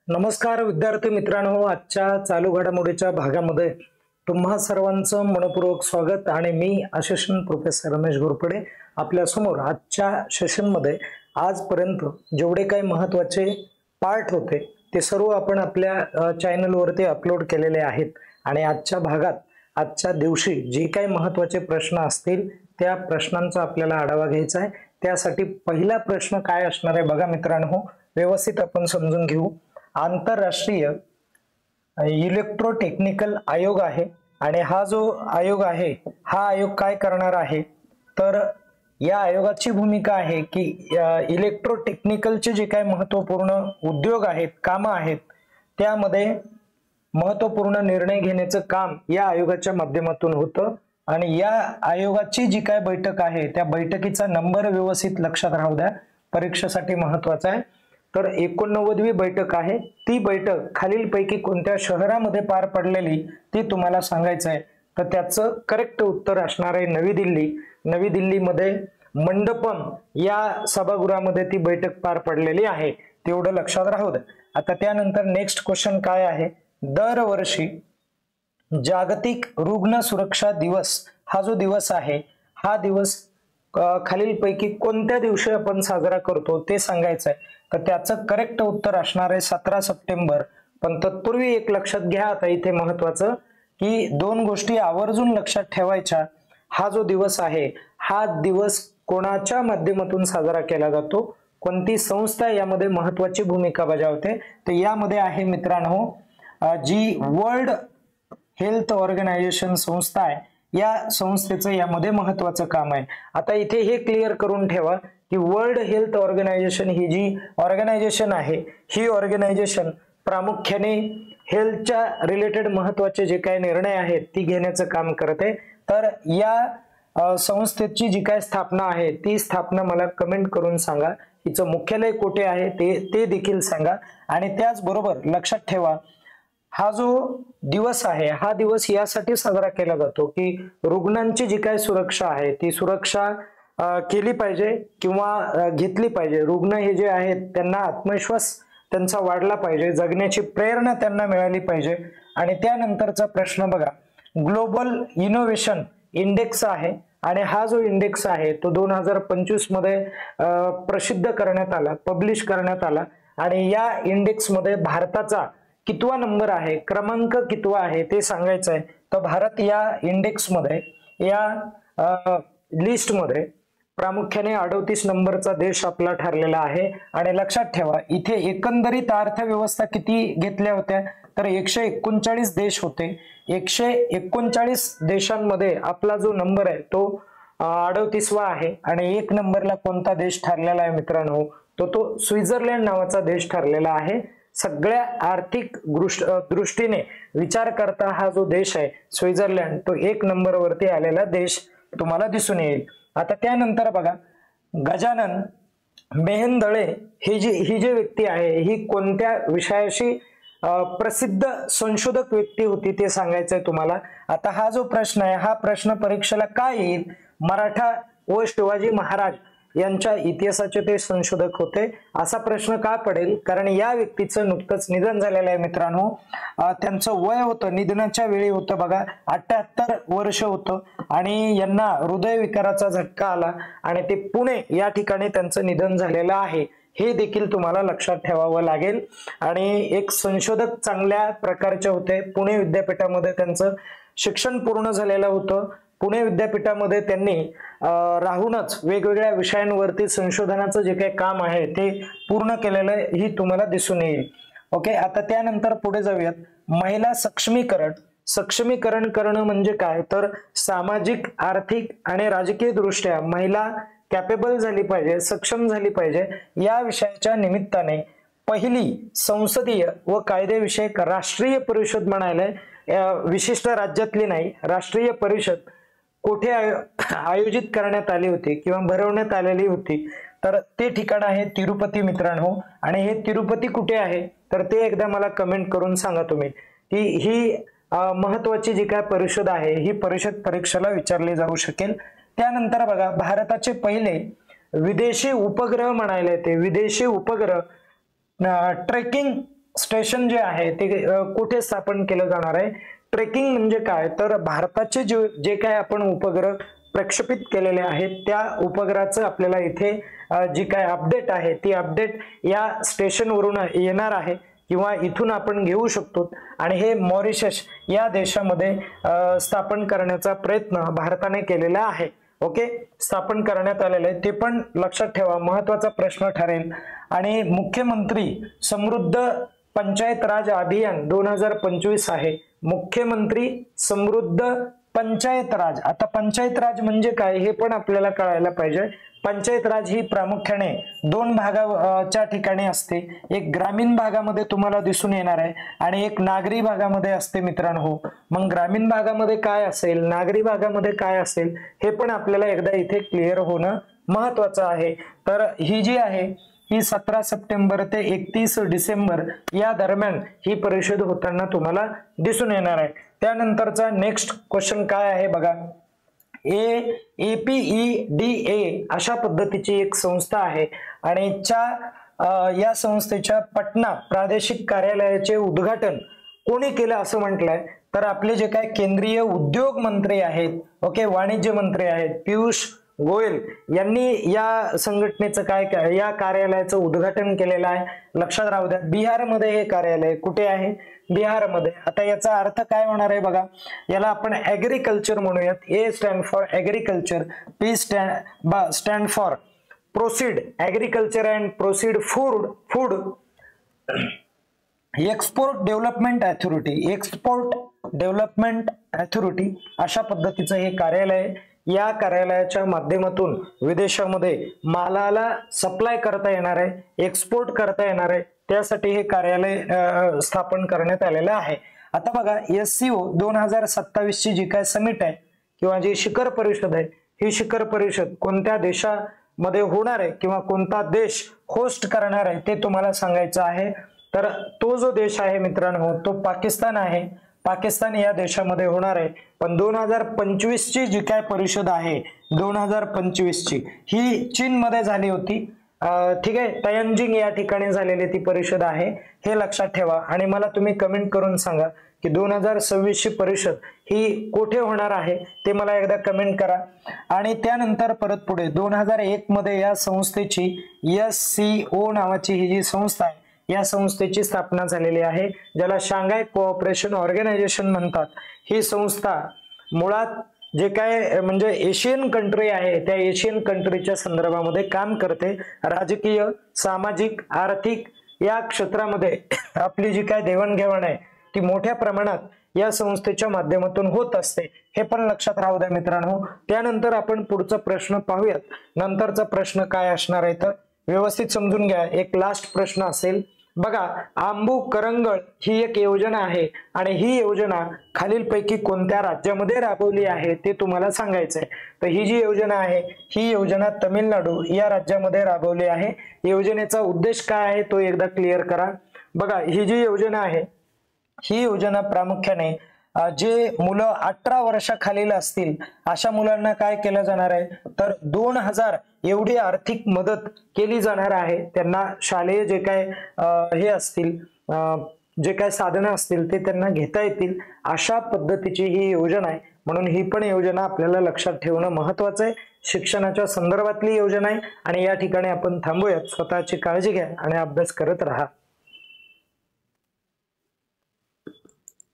नमस्कार विद्यार्थी मित्रांनो, आजच्या चालू घडामोडीच्या भागामध्ये तुम्हा सर्वांचं मनपूर्वक स्वागत आणि मी असिस्टंट प्रोफेसर रमेश घोरपडे आपल्या समोर आजच्या सेशनमध्ये आजपर्यंत जेवढे काही महत्त्वाचे पार्ट होते ते सर्व आपण आपल्या चॅनलवरती अपलोड केलेले आहेत आणि आजच्या भागात आजच्या दिवशी जे काही महत्त्वाचे प्रश्न असतील त्या प्रश्नांचा आपल्याला आढावा घ्यायचा आहे। त्यासाठी पहिला प्रश्न काय असणार आहे बघा मित्रांनो, व्यवस्थित आपण समजून घेऊ। आंतरराष्ट्रीय इलेक्ट्रोटेक्निकल आयोग आहे आणि हा जो आयोग आहे हा आयोग काय करणार आहे तर या आयोगाची भूमिका आहे की इलेक्ट्रोटेक्निकलचे जे काही महत्त्वपूर्ण उद्योग आहेत, कामं आहेत त्यामध्ये महत्त्वपूर्ण निर्णय घेण्याचं काम या आयोगाच्या माध्यमातून होतं आणि या आयोगाची जी काय बैठक आहे त्या बैठकीचा नंबर व्यवस्थित लक्षात राहू द्या, परीक्षेसाठी महत्त्वाचा आहे। तर 89वी बैठक आहे। ती बैठक खालीलपैकी कोणत्या शहरामध्ये पार पडलेली ती तुम्हाला सांगायचं आहे। तर त्याचं करेक्ट उत्तर असणार आहे नवी दिल्ली। नवी दिल्लीमध्ये मंडपम या सभागृहामध्ये ती बैठक पार पडलेली आहे, तेवढं लक्षात राहू द्या। आता त्यानंतर नेक्स्ट क्वेश्चन काय आहे, दरवर्षी जागतिक रुग्ण सुरक्षा दिवस हा जो दिवस आहे हा दिवस खालीलपैकी कोणत्या दिवशी आपण साजरा करतो ते सांगायचं आहे। तर त्याचं करेक्ट उत्तर असणार आहे 17 सप्टेंबर। पण तत्पूर्वी एक लक्षात घ्या, आता इथे महत्त्वाचं की दोन गोष्टी आवर्जून लक्षात ठेवायच्या। हा जो दिवस आहे हा दिवस कोणाच्या माध्यमातून साजरा केला जातो, कोणती संस्था यामध्ये महत्त्वाची भूमिका बजावते, तर यामध्ये आहे मित्रांनो जी वर्ल्ड हेल्थ ऑर्गनायझेशन संस्था आहे या संस्थेचं यामध्ये महत्त्वाचं काम आहे। आता इथे हे क्लिअर करून ठेवा की वर्ल्ड हेल्थ ऑर्गनायझेशन ही जी ऑर्गनायझेशन आहे ही ऑर्गनायझेशन प्रामुख्याने हेल्थच्या रिलेटेड महत्त्वाचे जे काही निर्णय आहेत ती घेण्याचं काम करते। तर या संस्थेची जी काय स्थापना आहे ती स्थापना मला कमेंट करून सांगा, हिचं मुख्यालय कुठे आहे ते देखील सांगा। आणि त्याचबरोबर लक्षात ठेवा हा जो दिवस आहे हा दिवस यासाठी साजरा केला जातो की रुग्णांची जी काय सुरक्षा आहे ती सुरक्षा केली पाहिजे किंवा घेतली पाहिजे। रुग्ण हे जे आहेत त्यांना आत्मविश्वास त्यांचा वाढला पाहिजे, जगण्याची प्रेरणा त्यांना मिळाली पाहिजे। आणि त्यानंतरचा प्रश्न बघा, ग्लोबल इनोव्हेशन इंडेक्स आहे आणि हा जो इंडेक्स आहे तो 2025 मध्ये प्रसिद्ध करण्यात आला, पब्लिश करण्यात आला आणि या इंडेक्स मध्ये भारताचा कितवा नंबर आहे, क्रमांक कितवा आहे ते सांगायचं आहे। तर भारत या इंडेक्स मध्ये या लिस्ट मध्ये प्रामुख्याने 38 नंबरचा देश आपला ठरलेला आहे। आणि लक्षात ठेवा इथे एकंदरीत अर्थव्यवस्था किती घेतल्या होत्या तर 139 देश होते। 139 देशांमध्ये आपला जो नंबर आहे तो 38वा आहे आणि एक नंबरला कोणता देश ठरलेला आहे मित्रांनो, तो स्वित्झर्लंड नावाचा देश ठरलेला आहे। सगळ्या आर्थिक दृष्टीने विचार करता हा जो देश आहे स्वित्झर्लंड तो एक नंबरवरती आलेला देश तुम्हाला दिसून येईल। आता त्यानंतर बघा, गजानन मेहेंदळे ही जी व्यक्ती आहे ही कोणत्या विषयाशी प्रसिद्ध संशोधक व्यक्ती होती ते सांगायचंय तुम्हाला। आता हा जो प्रश्न आहे हा प्रश्न परीक्षेला काय येईल, मराठा व शिवाजी महाराज यांच्या इतिहासाचे ते संशोधक होते असा प्रश्न का पडेल, कारण या व्यक्तीचं नुकतंच निधन झालेलं आहे मित्रांनो। त्यांचं वय होतं निधनाच्या वेळी होतं बघा 78 वर्ष होतं आणि यांना हृदयविकाराचा झटका आला आणि ते पुणे या ठिकाणी त्यांचं निधन झालेलं आहे, हे देखील तुम्हाला लक्षात ठेवावं लागेल। आणि एक संशोधक चांगल्या प्रकारचे होते, पुणे विद्यापीठामध्ये त्यांचं शिक्षण पूर्ण झालेलं होतं। पुणे विद्यापीठामध्ये त्यांनी राहूनच वेगवेगळ्या विषयांवरती संशोधनाचं जे काही काम आहे ते पूर्ण केलेलं ही तुम्हाला दिसून येईल। ओके, आता त्यानंतर पुढे जाऊयात। महिला सक्षमीकरण, सक्षमीकरण करणं म्हणजे काय तर सामाजिक, आर्थिक आणि राजकीय दृष्ट्या महिला कॅपेबल झाली पाहिजे, सक्षम झाली पाहिजे या विषयाच्या निमित्ताने पहिली संसदीय व कायदेविषयक राष्ट्रीय परिषद म्हणायला विशिष्ट राज्यातली नाही, राष्ट्रीय परिषद कुठे आयोजित करण्यात आली होती किंवा भरवण्यात आलेली होती तर ते ठिकाण आहे तिरुपती मित्रांनो। आणि हे तिरुपती कुठे आहे तर ते एकदा मला कमेंट करून सांगा तुम्ही की ही महत्त्वाची जी काय परिषद आहे ही परिषद परीक्षेला विचारली जाऊ शकेल। त्यानंतर बघा, भारताचे पहिले विदेशी उपग्रह म्हणायला येते, विदेशी उपग्रह ट्रेकिंग स्टेशन जे आहे ते कुठे स्थापन केलं जाणार आहे? ट्रेकिंग म्हणजे काय, तर भारताचे जे काय आपण उपग्रह प्रक्षेपित केलेले आहेत त्या उपग्रहाचं आपल्याला इथे जी काय अपडेट आहे ती अपडेट या स्टेशन वरून येणार आहे किंवा इथून आपण घेऊ शकतो आणि हे मॉरिशस या देशामध्ये स्थापन करण्याचा प्रयत्न भारताने केलेला आहे. ओके, स्थापन करण्यात आलेलं आहे, ते पण लक्षात ठेवा, महत्वाचा प्रश्न ठरेल. आणि मुख्यमंत्री समृद्ध पंचायत राज अभियान 2025 आहे. मुख्यमंत्री समृद्ध पंचायत राज. आता पंचायत राज म्हणजे काय हे पण आपल्याला कळायला पाहिजे. पंचायत राज ही प्रामुख्याने दोन भागाच्या ठिकाणी असते. एक ग्रामीण भागामध्ये तुम्हाला दिसून येणार आहे आणि एक नागरी भागामध्ये असते मित्रांनो. मग ग्रामीण भागामध्ये काय असेल, नागरी भागामध्ये काय असेल हे पण आपल्याला एकदा इथे क्लिअर होणं महत्वाचं आहे. तर ही जी आहे ही 17 सप्टेंबर ते 31 डिसेंबर या दरम्यान ही परिषद होताना तुम्हाला दिसून येणार आहे. त्यानंतरचा नेक्स्ट क्वेश्चन काय आहे बघा. APEDA अशा पद्धतीची एक संस्था आहे आणि या संस्थेच्या पटना प्रादेशिक कार्यालयाचे उद्घाटन कोणी केलं असं म्हटलंय, तर आपले जे काय केंद्रीय उद्योग मंत्री आहेत, ओके, वाणिज्य मंत्री आहेत पियुष गोयल यांनी या संघटनेचं या कार्यालयाचं उद्घाटन केलेलं आहे. लक्षात राहू द्या, बिहारमध्ये हे कार्यालय कुठे आहे? बिहारमध्ये. आता याचा अर्थ काय होणार आहे बघा, याला आपण ऍग्रीकल्चर म्हणूयात. A stand for agriculture, P stand for processed agriculture and processed food export development authority अशा पद्धतीचं हे कार्यालय आहे. या कार्यालयाच्या माध्यमातून विदेशामध्ये मालाला सप्लाय करता येणार आहे, एक्सपोर्ट करता येणार आहे, त्यासाठी हे कार्यालय स्थापन करण्यात आलेलं आहे. आता बघा, SCO 2027 ची जी काय समिट आहे किंवा जी शिखर परिषद आहे, ही शिखर परिषद कोणत्या देशामध्ये होणार आहे किंवा कोणता देश होस्ट करणार आहे ते तुम्हाला सांगायचं आहे. तर तो जो देश आहे मित्रांनो तो पाकिस्तान आहे. पाकिस्तान या देशामध्ये होणार आहे. पण 2025 ची जी काय परिषद आहे 2025 ची ही चीन मध्ये झाली होती. ठीक आहे, तयंजिंग या ठिकाणी झालेली ती परिषद आहे, हे लक्षात ठेवा. आणि मला तुम्ही कमेंट करून सांगा की 2026 ची परिषद ही कुठे होणार आहे ते मला एकदा कमेंट करा. आणि त्यानंतर परत पुढे 2001 मध्ये या संस्थेची SCO नावाची ही जी संस्था आहे या संस्थेची स्थापना झालेली आहे, ज्याला शांघाय कोऑपरेशन ऑर्गनायझेशन म्हणतात. ही संस्था मुळात जे काय म्हणजे एशियन कंट्री आहे त्या एशियन कंट्रीच्या संदर्भामध्ये काम करते. राजकीय, सामाजिक, आर्थिक या क्षेत्रामध्ये आपली जी काय देवाणघेवाण आहे ती मोठ्या प्रमाणात या संस्थेच्या माध्यमातून होत असते, हे पण लक्षात राहू द्या मित्रांनो. त्यानंतर आपण पुढचा प्रश्न पाहूयात. नंतरचा प्रश्न काय असणार आहे तर व्यवस्थित समजून घ्या. एक लास्ट प्रश्न असेल बघा, आंबू करंगळ ही एक योजना आहे आणि ही योजना खालीलपैकी कोणत्या राज्यामध्ये राबवली आहे ते तुम्हाला सांगायचंय. तर ही जी योजना आहे ही योजना तामिळनाडू या राज्यामध्ये राबवली आहे. योजनेचा उद्देश काय आहे तो एकदा क्लिअर करा. बघा, ही जी योजना आहे ही योजना प्रामुख्याने जे मुलं 18 वर्षाखालील असतील अशा मुलांना काय केलं जाणार आहे तर 2000 एवढी आर्थिक मदत केली जाणार आहे. त्यांना शालेय जे काय हे असतील जे काय साधनं असतील ते त्यांना घेता येतील अशा पद्धतीची ही योजना आहे. म्हणून ही पण योजना आपल्याला लक्षात ठेवणं महत्वाचं आहे. शिक्षणाच्या संदर्भातली योजना आहे आणि या ठिकाणी आपण थांबूयात. स्वतःची काळजी घ्या आणि अभ्यास करत राहा.